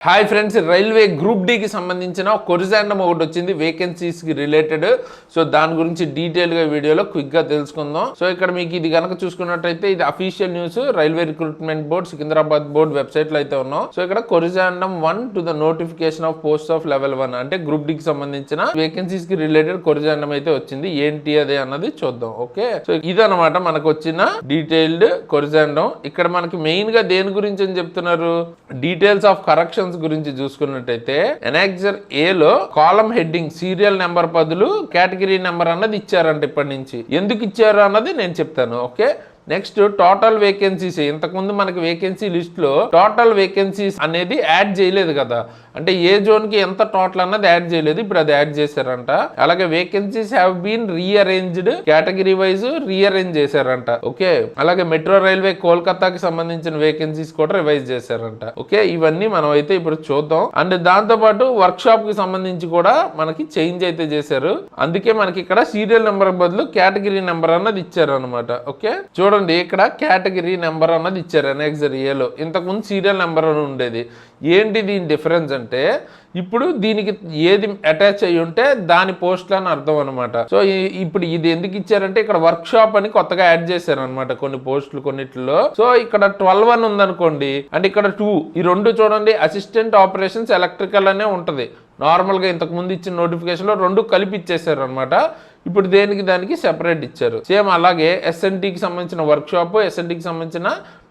Hi friends, railway group D కి సంబంధించిన కొరిజాండం ఒకటి వచ్చింది వేకెన్సీస్ కి రిలేటెడ్. సో దాని గురించి డీటెయిల్ గా వీడియోలో క్విక్ గా తెలుసుకుందాం. సో ఇక్కడ మీకు ఇది కనుక చూసుకున్నట్టయితే ఇది official news railway recruitment board Secunderabad board website లో అయితే ఉన్నాం. సో ఇక్కడ కొరిజాండం 1 to the notification off post of level 1 అంటే గ్రూప్ డి కి సంబంధించిన వేకెన్సీస్ కి రిలేటెడ్ కొరిజాండం అయితే వచ్చింది. ఏంటి అదే అన్నది చూద్దాం. ఓకే, సో ఇదన్నమాట మనకు వచ్చిన డీటెయిల్డ్ కొరిజాండం. ఇక్కడ మనకి మెయిన్ గా దేని గురించి అని చెప్తున్నారు, డీటెయిల్స్ ఆఫ్ కరెక్షన్ గురించి చూసుకున్నట్టయితే ఎనాక్సర్ ఏ లో కాలం హెడ్డింగ్ సీరియల్ నెంబర్ బదులు కేటగిరీ నెంబర్ అన్నది ఇచ్చారంట. ఇప్పటి నుంచి ఎందుకు ఇచ్చారు అన్నది నేను చెప్తాను. Okay, next total vacancies. ఇంతకుముందు మనకి వేకెన్సీ లిస్ట్ లో టోటల్ వేకెన్సీస్ అనేది యాడ్ చేయలేదు కదా, అంటే ఏ జోన్ కి ఎంత టోటల్ అన్నది యాడ్ చేయలేదు, ఇప్పుడు అది యాడ్ చేశారంట. అలాగే vacancies have been rearranged category wise rearrange చేశారంట. ఓకే, అలాగే మెట్రో రైల్వే కోల్కతాకి సంబంధించిన వేకెన్సీస్ కూడా రివైజ్ చేశారంట. ఓకే, ఇవన్నీ మనం అయితే ఇప్పుడు చూద్దాం. అండ్ దాంతో పాటు వర్క్ షాప్ కి సంబంధించి కూడా మనకి చేంజ్ అయితే చేశారు. అందుకే మనకి ఇక్కడ సీరియల్ నెంబర్ బదులు కేటగిరీ నెంబర్ అన్నది ఇచ్చారు అనమాట. ఓకే, చూడండి ఇక్కడ కేటగిరీ నెంబర్ అన్నది ఇచ్చారు ఎనాక్సర్ ఏలో. ఇంతకుముందు సీరియల్ నెంబర్ అని ఉండేది. ఏంటి దీని డిఫరెన్స్ అంటే ఇప్పుడు దీనికి ఏది అటాచ్ అయ్యి ఉంటే దాని పోస్టులు అని అర్థం అనమాట. సో ఇప్పుడు ఇది ఎందుకు ఇచ్చారంటే ఇక్కడ వర్క్ షాప్ అని కొత్తగా యాడ్ చేశారు అనమాట కొన్ని పోస్టులు కొన్నిట్లో. సో ఇక్కడ 12 అని ఉందనుకోండి, అంటే ఇక్కడ 2, ఈ రెండు చూడండి అసిస్టెంట్ ఆపరేషన్స్ ఎలక్ట్రికల్ అనే ఉంటది. నార్మల్గా ఇంతకు ముందు ఇచ్చిన నోటిఫికేషన్లో రెండు కలిపి ఇచ్చేసారు అనమాట. ఇప్పుడు దేనికి దానికి సెపరేట్ ఇచ్చారు. సేమ్ అలాగే ఎస్ఎన్టీకి సంబంధించిన వర్క్ షాప్, ఎస్ఎన్టీకి సంబంధించిన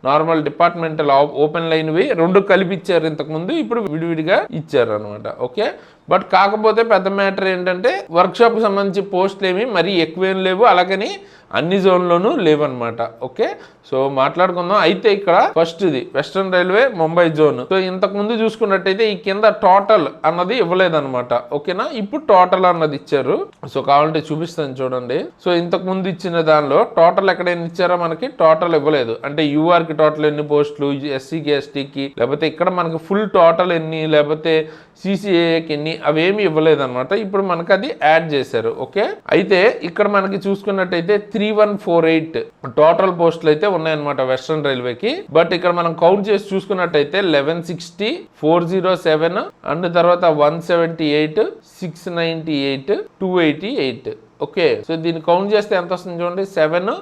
నార్మల్ డిపార్ట్మెంటల్ ఓపెన్ లైన్వి రెండు కలిపి ఇచ్చారు ఇంతకుముందు, ఇప్పుడు విడివిడిగా ఇచ్చారు అనమాట. ఓకే, బట్ కాకపోతే పెద్ద మ్యాటర్ ఏంటంటే వర్క్ షాప్కి సంబంధించి పోస్టులు ఏమి మరీ ఎక్కువేం లేవు, అలాగని అన్ని జోన్లోనూ లేవన్నమాట. ఓకే, సో మాట్లాడుకుందాం. అయితే ఇక్కడ ఫస్ట్ ఇది western railway Mumbai zone. So ఇంతకు ముందు చూసుకున్నట్టయితే ఈ కింద టోటల్ అన్నది ఇవ్వలేదన్నమాట. ఓకేనా, ఇప్పుడు టోటల్ అన్నది ఇచ్చారు. సో కావాలంటే చూపిస్తాను చూడండి. సో ఇంతకు ముందు ఇచ్చిన దానిలో టోటల్ ఎక్కడైనా ఇచ్చారో మనకి టోటల్ ఇవ్వలేదు. అంటే యూఆర్ కి టోటల్ ఎన్ని పోస్టులు, ఎస్సీకి ఎస్టీకి, లేకపోతే ఇక్కడ మనకి ఫుల్ టోటల్ ఎన్ని, లేకపోతే సిసిఏకి ఎన్ని, అవేమి ఇవ్వలేదు అనమాట. ఇప్పుడు మనకు అది యాడ్ చేశారు. ఓకే, అయితే ఇక్కడ మనకి చూసుకున్నట్టయితే 3148 టోటల్ పోస్టులు అయితే ఉన్నాయన్నమాట వెస్ట్రన్ రైల్వేకి. బట్ ఇక్కడ మనం కౌంట్ చేసి చూసుకున్నట్టయితే 1160, 407 అండ్ తర్వాత 178, 698, 288. ఓకే, సో దీన్ని కౌంట్ చేస్తే ఎంత వస్తుంది చూడండి, 7,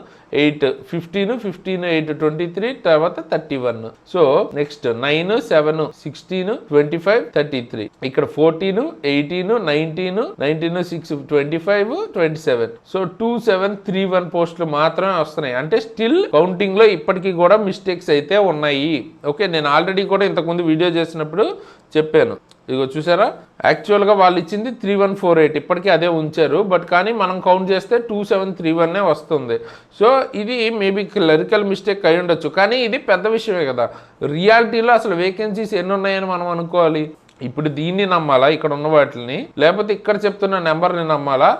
8, 15, 15, 8, 23, తర్వాత 31. So next 9, 7, 16, 25, 33. ఇక్కడ 14, 18, 19, 19, 6, 25, 27. సో 2731 పోస్టులు మాత్రమే వస్తున్నాయి. అంటే స్టిల్ కౌంటింగ్ లో ఇప్పటికీ కూడా మిస్టేక్స్ అయితే ఉన్నాయి. ఓకే, నేను ఆల్రెడీ కూడా ఇంతకుముందు వీడియో చేసినప్పుడు చెప్పాను. ఇగో చూసారా, యాక్చువల్గా వాళ్ళు ఇచ్చింది 3148, ఇప్పటికీ అదే ఉంచారు. బట్ కానీ మనం కౌంట్ చేస్తే 2731 వస్తుంది. సో ఇది మేబీ క్లరికల్ మిస్టేక్ అయి ఉండొచ్చు, కానీ ఇది పెద్ద విషయమే కదా. రియాలిటీలో అసలు వేకెన్సీస్ ఎన్ని ఉన్నాయని మనం అనుకోవాలి. ఇప్పుడు దీన్ని నమ్మాలా ఇక్కడ ఉన్న వాటిని, లేకపోతే ఇక్కడ చెప్తున్న నెంబర్ని నమ్మాలా,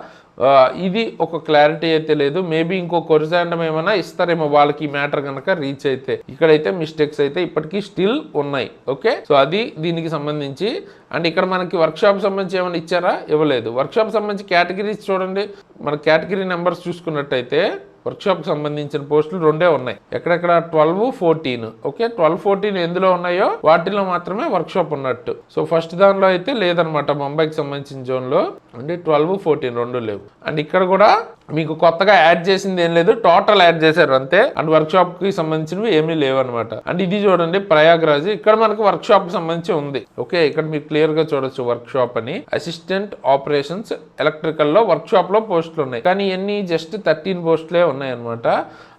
ఇది ఒక క్లారిటీ అయితే లేదు. మేబీ ఇంకో కొరిజాండం ఏమైనా ఇస్తారేమో వాళ్ళకి ఈ మ్యాటర్ కనుక రీచ్ అయితే. ఇక్కడైతే మిస్టేక్స్ అయితే ఇప్పటికీ స్టిల్ ఉన్నాయి. ఓకే, సో అది దీనికి సంబంధించి. అండ్ ఇక్కడ మనకి వర్క్ షాప్ సంబంధించి ఏమైనా ఇచ్చారా, ఇవ్వలేదు. వర్క్ షాప్ సంబంధించి కేటగిరీస్ చూడండి, మన కేటగిరీ నెంబర్స్ చూసుకున్నట్టయితే వర్క్ షాప్ కి సంబంధించిన పోస్టులు రెండే ఉన్నాయి. ఎక్కడెక్కడ 12, 14. ఓకే, 12, 14 ఎందులో ఉన్నాయో వాటిలో మాత్రమే వర్క్ షాప్ ఉన్నట్టు. సో ఫస్ట్ దానిలో అయితే లేదనమాట ముంబైకి సంబంధించిన జోన్ లో, అంటే 12, 14 రెండు లేవు. అండ్ ఇక్కడ కూడా మీకు కొత్తగా యాడ్ చేసింది ఏం లేదు, టోటల్ యాడ్ చేశారు అంతే. అండ్ వర్క్ షాప్ కి సంబంధించినవి ఏమీ లేవు అనమాట. అండ్ ఇది చూడండి ప్రయాగ్రాజ్, ఇక్కడ మనకు వర్క్ షాప్ కి సంబంధించి ఉంది. ఓకే, ఇక్కడ మీరు క్లియర్ గా చూడొచ్చు వర్క్ షాప్ అని. అసిస్టెంట్ ఆపరేషన్స్ ఎలక్ట్రికల్ లో వర్క్ షాప్ లో పోస్టులు ఉన్నాయి, కానీ ఎన్ని జస్ట్ 13 పోస్టులే ఉన్నాయి అనమాట.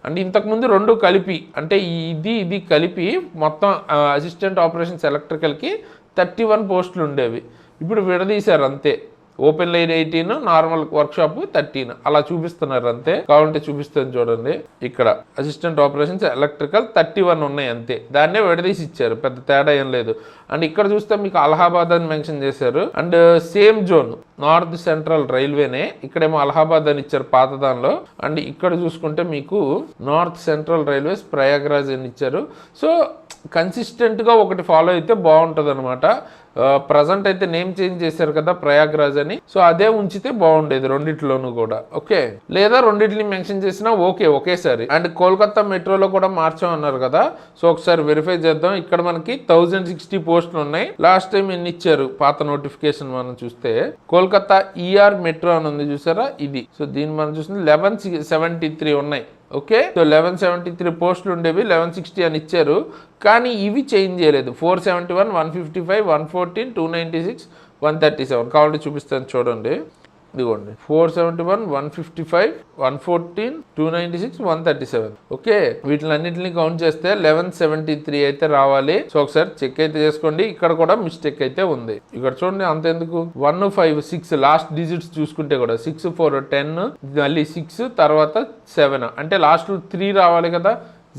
అండ్ ఇంతకుముందు రెండు కలిపి, అంటే ఇది కలిపి మొత్తం అసిస్టెంట్ ఆపరేషన్స్ ఎలక్ట్రికల్ కి 31 పోస్టులు ఉండేవి. ఇప్పుడు విడదీశారు అంతే. Open line 18, normal work shop 13 అలా చూపిస్తున్నారు అంతే. కావాలంటే చూపిస్తాను చూడండి, ఇక్కడ అసిస్టెంట్ ఆపరేషన్స్ ఎలక్ట్రికల్ 31 ఉన్నాయి అంతే. దాన్నే విడదీసి ఇచ్చారు, పెద్ద తేడా ఏం లేదు. అండ్ ఇక్కడ చూస్తే మీకు అలహాబాద్ అని మెన్షన్ చేశారు. And same zone north central రైల్వేనే, ఇక్కడేమో అలహాబాద్ అని ఇచ్చారు పాత దానిలో. అండ్ ఇక్కడ చూసుకుంటే మీకు నార్త్ సెంట్రల్ రైల్వేస్ ప్రయాగ్రాజ్ అని ఇచ్చారు. సో కన్సిస్టెంట్గా ఒకటి ఫాలో అయితే బాగుంటుంది అనమాట. ప్రజెంట్ అయితే నేమ్ చేంజ్ చేశారు కదా ప్రయాగ్రాజ్ అని, సో అదే ఉంచితే బాగుండేది రెండిట్లోనూ కూడా. ఓకే, లేదా రెండింటిని మెన్షన్ చేసినా ఓకే ఒకేసారి. అండ్ కోల్కతా మెట్రోలో కూడా మార్చామన్నారు కదా, సో ఒకసారి వెరిఫై చేద్దాం. ఇక్కడ మనకి 1060 పోస్టులు ఉన్నాయి. లాస్ట్ టైం ఎన్ని ఇచ్చారు పాత నోటిఫికేషన్ మనం చూస్తే కోల్కతా ఈఆర్ మెట్రో అని ఉంది చూసారా, ఇది. సో దీన్ని మనం చూస్తే 1173 ఉన్నాయి. ఓకే, సో 1173 పోస్టులు ఉండేవి, 1160 అని ఇచ్చారు. కానీ ఇవి చేంజ్ చేయలేదు. 471, 155, 114, 296, 137 కావాలంటే చూపిస్తాను చూడండి. ఇదిగోండి 471, 155, 114, 296, 137. ఓకే, వీటిలన్నింటినీ కౌంట్ చేస్తే 1173 అయితే రావాలి. సో ఒకసారి చెక్ అయితే చేసుకోండి. ఇక్కడ కూడా మిస్టేక్ అయితే ఉంది. ఇక్కడ చూడండి అంతెందుకు 1, 5, 6 లాస్ట్ డిజిట్స్ చూసుకుంటే కూడా 6, 4, 10 మళ్ళీ 6 తర్వాత 7 అంటే లాస్ట్ 3 రావాలి కదా,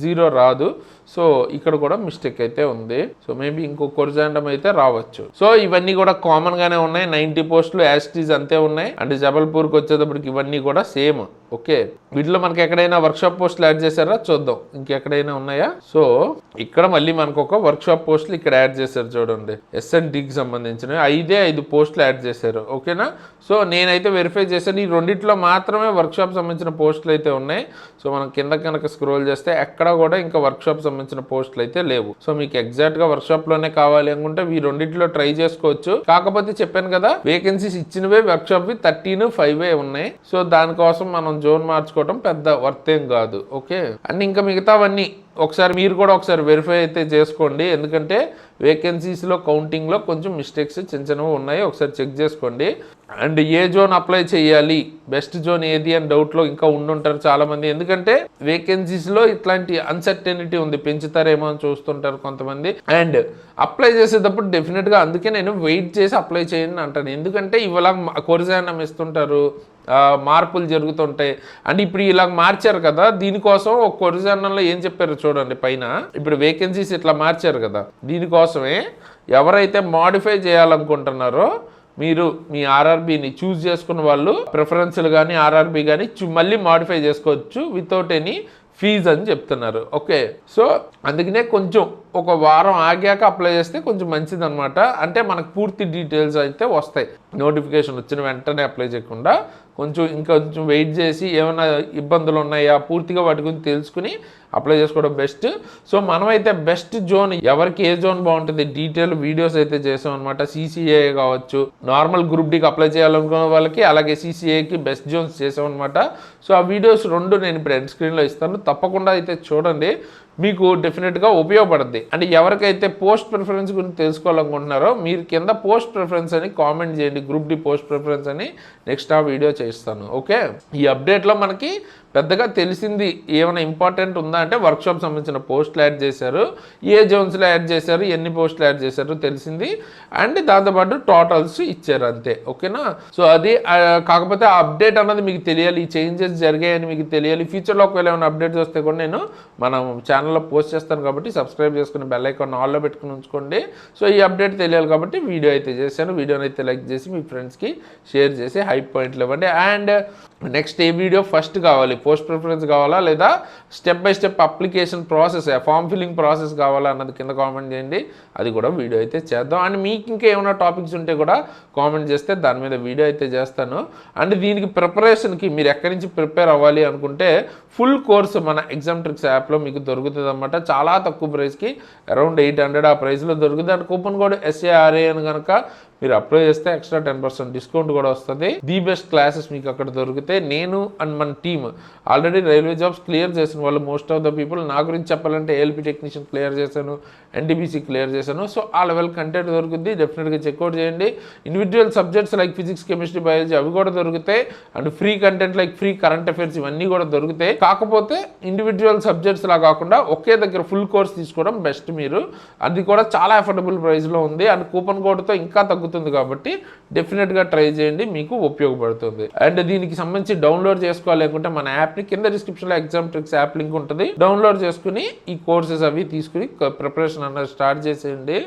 0 రాదు. సో ఇక్కడ కూడా మిస్టేక్ అయితే ఉంది. సో మేబీ ఇంకో కొరిజాండం అయితే రావచ్చు. సో ఇవన్నీ కూడా కామన్ గానే ఉన్నాయి. 90 పోస్టులు యాస్టీజ్ అంతే ఉన్నాయి. అంటే జబల్పూర్కి వచ్చేటప్పటికి ఇవన్నీ కూడా సేమ్. ఓకే, వీటిలో మనకి ఎక్కడైనా వర్క్షాప్ పోస్టులు యాడ్ చేశారా చూద్దాం, ఇంకెక్కడైనా ఉన్నాయా. సో ఇక్కడ మళ్ళీ మనకు ఒక వర్క్షాప్ పోస్టులు ఇక్కడ యాడ్ చేశారు చూడండి. SNDకి సంబంధించిన 5 పోస్టులు యాడ్ చేశారు. ఓకేనా, సో నేనైతే వెరిఫై చేశాను. ఈ రెండిట్లో మాత్రమే వర్క్షాప్ సంబంధించిన పోస్టులు అయితే ఉన్నాయి. సో మనం కింద కనుక స్క్రోల్ చేస్తే ఎక్కడ కూడా ఇంకా వర్క్షాప్ సంబంధించిన పోస్టులు అయితే లేవు. సో మీకు ఎగ్జాక్ట్ గా వర్క్షాప్ లోనే కావాలి అనుకుంటే ఈ రెండిట్లో ట్రై చేసుకోవచ్చు. కాకపోతే చెప్పాను కదా వేకెన్సీస్ ఇచ్చినవే వర్క్షాప్ 13, 5 ఉన్నాయి. సో దానికోసం మనం జోన్ మార్చుకోవడం పెద్ద వర్త్ ఏం కాదు. ఓకే, అండ్ ఇంకా మిగతావన్నీ ఒకసారి మీరు కూడా ఒకసారి వెరిఫై అయితే చేసుకోండి. ఎందుకంటే వేకెన్సీస్లో కౌంటింగ్లో కొంచెం మిస్టేక్స్ చిన్నవి ఉన్నాయి, ఒకసారి చెక్ చేసుకోండి. అండ్ ఏ జోన్ అప్లై చేయాలి, బెస్ట్ జోన్ ఏది అని డౌట్లో ఇంకా ఉండుంటారు చాలామంది. ఎందుకంటే వేకెన్సీస్లో ఇట్లాంటి అన్సర్టెనిటీ ఉంది, పెంచుతారేమో అని చూస్తుంటారు కొంతమంది. అండ్ అప్లై చేసేటప్పుడు డెఫినెట్గా అందుకే నేను వెయిట్ చేసి అప్లై చేయండి అంటాను. ఎందుకంటే ఇవాళ కొరిజాండం ఇస్తుంటారు, మార్పులు జరుగుతుంటాయి. అండ్ ఇప్పుడు ఇలా మార్చారు కదా, దీనికోసం ఒక కొరిజాండంలో ఏం చెప్పారు చూడండి పైన. ఇప్పుడు వేకెన్సీస్ ఇట్లా మార్చారు కదా, దీనికోసమే ఎవరైతే మాడిఫై చేయాలనుకుంటున్నారో మీరు మీ ఆర్ఆర్బీని చూస్ చేసుకున్న వాళ్ళు ప్రిఫరెన్స్లు కానీ ఆర్ఆర్బీ కానీ మళ్ళీ మాడిఫై చేసుకోవచ్చు వితౌట్ ఎనీ ఫీజ్ అని చెప్తున్నారు. ఓకే, సో అందుకనే కొంచెం ఒక వారం ఆగాక అప్లై చేస్తే కొంచెం మంచిది అనమాట. అంటే మనకు పూర్తి డీటెయిల్స్ అయితే వస్తాయి. నోటిఫికేషన్ వచ్చిన వెంటనే అప్లై చేయకుండా ఇంకొంచెం వెయిట్ చేసి ఏమైనా ఇబ్బందులు ఉన్నాయా పూర్తిగా వాటి గురించి తెలుసుకుని అప్లై చేసుకోవడం బెస్ట్. సో మనమైతే బెస్ట్ జోన్ ఎవరికి ఏ జోన్ బాగుంటుంది డీటెయిల్ వీడియోస్ అయితే చేసాం అనమాట. CCA కావచ్చు, నార్మల్ గ్రూప్ డీకి అప్లై చేయాలనుకున్న వాళ్ళకి, అలాగే CCAకి బెస్ట్ జోన్స్ చేసాం అనమాట. సో ఆ వీడియోస్ రెండు నేను ఇప్పుడు ఎండ్ స్క్రీన్లో ఇస్తాను, తప్పకుండా అయితే చూడండి, మీకు డెఫినెట్గా ఉపయోగపడుద్ది. అంటే ఎవరికైతే పోస్ట్ ప్రిఫరెన్స్ గురించి తెలుసుకోవాలనుకుంటున్నారో మీరు కింద పోస్ట్ ప్రిఫరెన్స్ అని కామెంట్ చేయండి, గ్రూప్ డి పోస్ట్ ప్రిఫరెన్స్ అని, నెక్స్ట్ ఆ వీడియో చేస్తాను. ఓకే, ఈ అప్డేట్లో మనకి పెద్దగా తెలిసింది ఏమైనా ఇంపార్టెంట్ ఉందా అంటే వర్క్షాప్ సంబంధించిన పోస్టులు యాడ్ చేశారు, ఏ జోన్స్లో యాడ్ చేశారు, ఎన్ని పోస్టులు యాడ్ చేశారు తెలిసింది, అండ్ దాంతోపాటు టోటల్స్ ఇచ్చారు అంతే. ఓకేనా, సో అది కాకపోతే ఆ అప్డేట్ అన్నది మీకు తెలియాలి, ఈ చేంజెస్ జరిగాయని మీకు తెలియాలి. ఫ్యూచర్లో ఒకవేళ ఏమైనా అప్డేట్స్ వస్తే కూడా నేను మనం ఛానల్లో పోస్ట్ చేస్తాను కాబట్టి సబ్స్క్రైబ్ చేసుకుని బెల్ ఐకాన్ ఆల్లో పెట్టుకుని ఉంచుకోండి. సో ఈ అప్డేట్ తెలియాలి కాబట్టి వీడియో అయితే చేశాను. వీడియోని అయితే లైక్ చేసి మీ ఫ్రెండ్స్కి షేర్ చేసి హైప్ పాయింట్లు ఇవ్వండి. అండ్ నెక్స్ట్ ఏ వీడియో ఫస్ట్ కావాలి, పోస్ట్ ప్రిఫరెన్స్ కావాలా లేదా step by step application process, form filling process కావాలా అన్నది కింద కామెంట్ చేయండి, అది కూడా వీడియో అయితే చేద్దాం. అండ్ మీకు ఇంకా ఏమైనా టాపిక్స్ ఉంటే కూడా కామెంట్ చేస్తే దాని మీద వీడియో అయితే చేస్తాను. అండ్ దీనికి ప్రిపరేషన్కి మీరు ఎక్కడి నుంచి ప్రిపేర్ అవ్వాలి అనుకుంటే ఫుల్ కోర్స్ మన ఎగ్జామ్ ట్రిక్స్ యాప్లో మీకు దొరుకుతుంది అనమాట. చాలా తక్కువ ప్రైస్కి, అరౌండ్ 800 ఆ ప్రైస్లో దొరుకుతుంది. అండ్ కూపన్ కోడ్ SARA అని కనుక మీరు అప్లై చేస్తే ఎక్స్ట్రా 10% డిస్కౌంట్ కూడా వస్తుంది. ది బెస్ట్ క్లాసెస్ మీకు అక్కడ దొరుకుతాయి. నేను అండ్ మన team already railway jobs clear చేసిన వాళ్ళు మోస్ట్ ఆఫ్ ద పీపుల్. నా గురించి చెప్పాలంటే ALP టెక్నీషియన్ క్లియర్ చేశాను, NTPC క్లియర్ చేశాను. సో ఆ లెవెల్ కంటెంట్ దొరుకుతుంది, డెఫినెట్గా చెక్అవుట్ చేయండి. Individual subjects like physics, chemistry, biology అవి కూడా దొరుకుతాయి. And free content like free current affairs ఇవన్నీ కూడా దొరుకుతాయి. కాకపోతే ఇండివిజువల్ సబ్జెక్ట్స్ లా కాకుండా ఒకే దగ్గర ఫుల్ కోర్స్ తీసుకోవడం బెస్ట్. మీరు అది కూడా చాలా అఫోర్డబుల్ ప్రైస్లో ఉంది. అండ్ కూపన్ కోడ్తో ఇంకా తగ్గుతుంది కాబట్టి డెఫినెట్గా ట్రై చేయండి, మీకు ఉపయోగపడుతుంది. అండ్ దీనికి సంబంధించి డౌన్లోడ్ చేసుకోవాలనుకుంటే మన యాప్ని కింద డిస్క్రిప్షన్లో ఎగ్జామ్ ట్రిక్స్ యాప్ లింక్ ఉంటుంది, డౌన్లోడ్ చేసుకుని ఈ కోర్సెస్ అవి తీసుకుని ప్రిపరేషన్ అన్నది స్టార్ట్ చేసేయండి.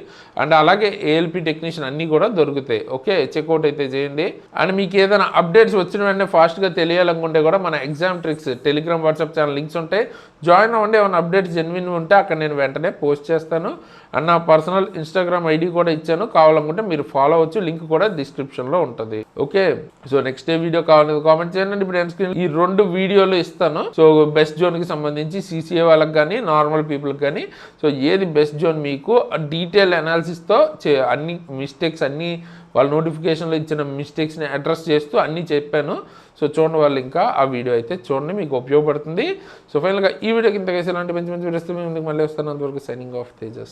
అండ్ అలాగే ALP టెక్నీషియన్ అన్నీ కూడా దొరుకుతాయి. ఓకే, చెక్అవుట్ అయితే చేయండి. అండ్ మీకు ఏదైనా అప్డేట్స్ వచ్చిన వెంటనే ఫాస్ట్గా తెలియాలనుకుంటే కూడా మన exam tricks Telegram, WhatsApp channel links ఉంటాయి, జాయిన్ అవ్వండి. ఏమైనా అప్డేట్స్ జెన్యున్ ఉంటే అక్కడ నేను వెంటనే పోస్ట్ చేస్తాను. అండ్ నా పర్సనల్ ఇన్స్టాగ్రామ్ ఐడి కూడా ఇచ్చాను, కావాలనుకుంటే మీరు ఫాలో అవ్వచ్చు, లింక్ కూడా డిస్క్రిప్షన్లో ఉంటుంది. Okay, so next day video కావాలని కామెంట్ చేయండి. ఇప్పుడు ఎండ్ స్క్రీన్ ఈ 2 వీడియోలు ఇస్తాను. సో బెస్ట్ జోన్కి సంబంధించి CCA వాళ్ళకి కానీ నార్మల్ పీపుల్కి కానీ, సో ఏది బెస్ట్ జోన్ మీకు డీటెయిల్ అనాలిసిస్తో అన్ని మిస్టేక్స్ అన్నీ వాళ్ళ నోటిఫికేషన్లో ఇచ్చిన మిస్టేక్స్ని అడ్రస్ చేస్తూ అన్నీ చెప్పాను. సో చూడండి వాళ్ళు, ఇంకా ఆ వీడియో అయితే చూడండి, మీకు ఉపయోగపడుతుంది. సో ఫైనల్గా ఈ వీడియోకి ఇంతకేసి ఇలాంటి మంచి మంచి వీడియోస్ మీ ముందుకు మళ్ళీ వస్తాను. అంతవరకు సైనింగ్ ఆఫ్ తేజస్.